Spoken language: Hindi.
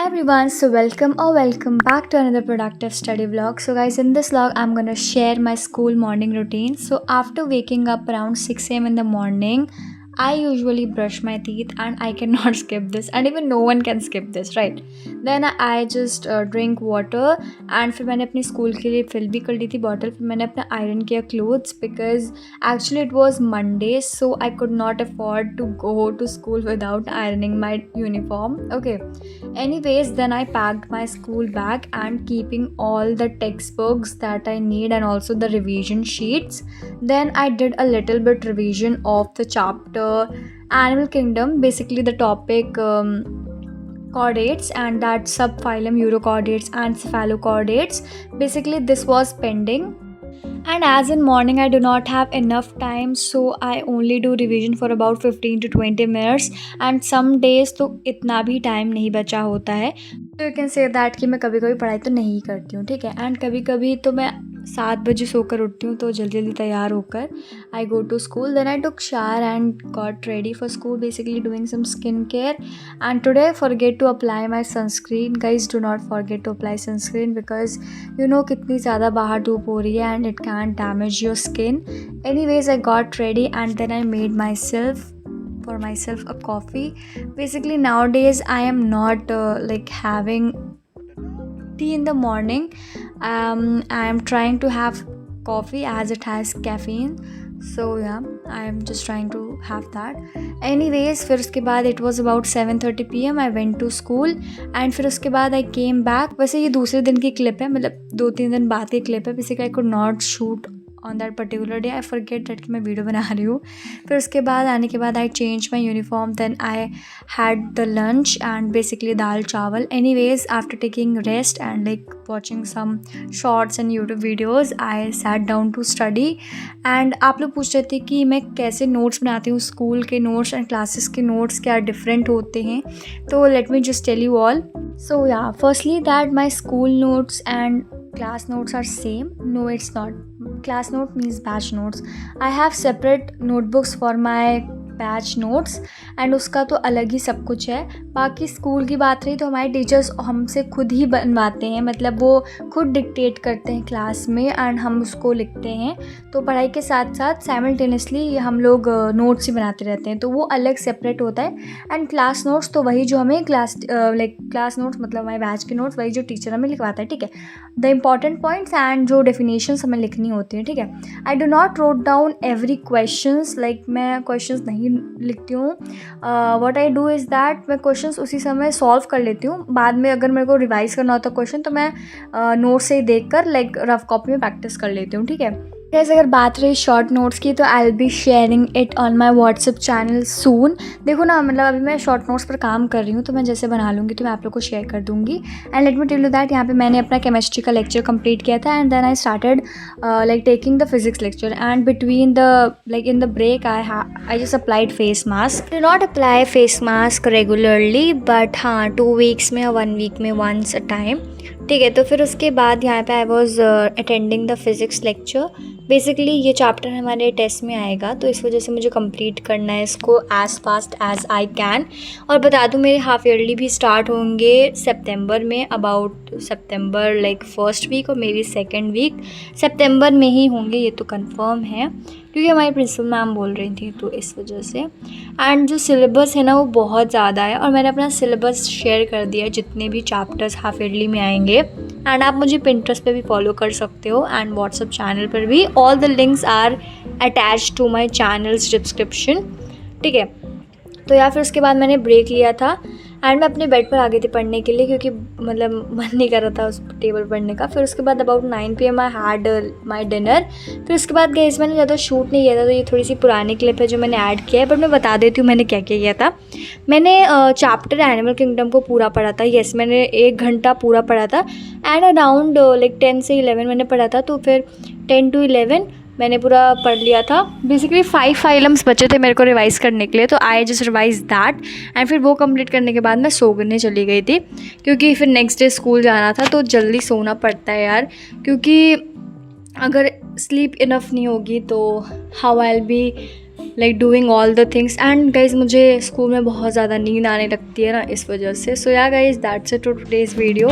Everyone, so welcome back to another productive study vlog. So guys, in this vlog I'm gonna share my school morning routine. So after waking up around 6 a.m. in the morning, I usually brush my teeth and I cannot skip this, and even no one can skip this, right? Then I just drink water, and फिर मैंने अपनी स्कूल के लिए फिल भी कर ली थी बॉटल. फिर मैंने अपना आयरन किया clothes because actually it was Monday, so I could not afford to go to school without ironing my uniform. Okay, anyways, then I packed my school bag and keeping all the textbooks that I need and also the revision sheets. Then I did a little bit revision of the chapter Animal Kingdom, basically the topic chordates and that subphylum Urochordates and Cephalochordates. Basically this was pending, and as in morning I do not have enough time, so I only do revision for about 15 to 20 minutes, and some days तो इतना भी टाइम नहीं बचा होता है. तो यू कैन से दैट कि मैं कभी कभी पढ़ाई तो नहीं करती हूँ, ठीक है. एंड कभी कभी तो मैं 7 बजे सोकर उठती हूँ, तो जल्दी जल्दी तैयार होकर I go to school. Then I took shower and got ready for school, basically doing some skin care. And today forget to apply my sunscreen. Guys do not forget to apply sunscreen because you know कितनी ज़्यादा बाहर धूप हो रही है and it can damage your skin. Anyways, I got ready and then I made for myself a coffee. Basically nowadays I am not like having tea in the morning. I am trying to have coffee as it has caffeine. So yeah, I am just trying to have that. Anyways, फिर उसके बाद it was about 7:30 PM. I went to school and फिर उसके बाद I came back. वैसे ये दूसरे दिन की क्लिप है, मतलब 2-3 दिन बाद की क्लिप है. Basically I could not shoot on that particular day. I forget that कि मैं वीडियो बना रही हूँ. फिर उसके बाद आने के बाद I change my uniform. Then I had the lunch and basically dal chawal. Anyways, after taking rest and like watching some shorts and YouTube videos, I sat down to study. And आप लोग पूछ रहे थे कि मैं कैसे नोट्स बनाती हूँ. स्कूल के नोट्स एंड क्लासेस के नोट्स क्या डिफरेंट होते हैं, तो let me just tell you all. So yeah, firstly that my school notes and class notes are same. No, it's not. Class note means batch notes. I have separate notebooks for my batch notes and उसका तो अलग ही सब कुछ है. बाकी स्कूल की बात रही तो हमारे टीचर्स हमसे खुद ही बनवाते हैं, मतलब वो खुद डिक्टेट करते हैं क्लास में एंड हम उसको लिखते हैं. तो पढ़ाई के साथ साथ साइमल्टेनियसली हम लोग नोट्स ही बनाते रहते हैं, तो वो अलग सेपरेट होता है. एंड क्लास नोट्स तो वही जो हमें क्लास नोट्स मतलब हमारे बैच के नोट्स वही जो टीचर हमें लिखवाता है, ठीक है. द इम्पॉर्टेंट पॉइंट्स एंड जो डेफिनेशंस हमें लिखनी होती हैं, ठीक है. I do not wrote down every questions, like मैं क्वेश्चंस नहीं लिखती हूँ. What I do is that मैं क्वेश्चंस उसी समय सॉल्व कर लेती हूँ. बाद में अगर मेरे को रिवाइज़ करना होता क्वेश्चन तो मैं नोट से ही देख कर लाइक रफ कॉपी में प्रैक्टिस कर लेती हूँ, ठीक है. जैसे अगर बात रही शॉर्ट नोट्स की, तो I will be sharing it on my WhatsApp channel soon. देखो ना, मतलब अभी मैं शॉर्ट नोट्स पर काम कर रही हूँ, तो मैं जैसे बना लूँगी तो मैं आप लोग को शेयर कर दूँगी. And let me tell you that यहाँ पे मैंने अपना केमिस्ट्री का लेक्चर कंप्लीट किया था and then I started like taking the physics lecture. And between the like in the break I just applied face mask. Do not apply face mask regularly, but हाँ 2 वीक्स में या 1 वीक में वंस अ टाइम, ठीक है. तो फिर उसके बाद यहाँ पे I was attending the physics lecture. Basically ये चैप्टर हमारे टेस्ट में आएगा, तो इस वजह से मुझे कंप्लीट करना है इसको as fast as I can. और बता दूँ मेरे हाफ ईयरली भी स्टार्ट होंगे सितंबर में, अबाउट सितंबर लाइक फर्स्ट वीक और मेरी सेकेंड वीक सितंबर में ही होंगे, ये तो कंफर्म है क्योंकि हमारी प्रिंसिपल मैम बोल रही थी, तो इस वजह से. एंड जो सिलेबस है ना वो बहुत ज़्यादा है, और मैंने अपना सिलेबस शेयर कर दिया है जितने भी चैप्टर्स हाफ ईयरली में आएंगे. एंड आप मुझे पिंटरेस्ट पे भी फॉलो कर सकते हो एंड व्हाट्सएप चैनल पर भी. All the links are attach to my channels description, ठीक है. तो या फिर उसके बाद मैंने ब्रेक लिया था एंड मैं अपने बेड पर आ गई थी पढ़ने के लिए, क्योंकि मतलब मन नहीं कर रहा था उस टेबल पढ़ने का. फिर उसके बाद about 9 PM I had my dinner. फिर उसके बाद गाइस मैंने ज़्यादा शूट नहीं किया था, तो ये थोड़ी सी पुरानी क्लिप है जो मैंने ऐड किया है, बट मैं बता देती हूँ मैंने क्या क्या किया था. मैंने चैप्टर एनिमल किंगडम को पूरा पढ़ा था. येस, मैंने 1 घंटा पूरा पढ़ा था एंड अराउंड लाइक 10 से 11 मैंने पढ़ा था. तो फिर 10 to 11 मैंने पूरा पढ़ लिया था. बेसिकली 5 फाइलम्स बचे थे मेरे को रिवाइज़ करने के लिए, तो I just revise that. And फिर वो कंप्लीट करने के बाद मैं सोने चली गई थी, क्योंकि फिर नेक्स्ट डे स्कूल जाना था, तो जल्दी सोना पड़ता है यार, क्योंकि अगर स्लीप इनफ नहीं होगी तो how I will be like doing all the things. And guys मुझे स्कूल में बहुत ज़्यादा नींद आने लगती है ना, इस वजह से। So yeah guys that's it to today's video.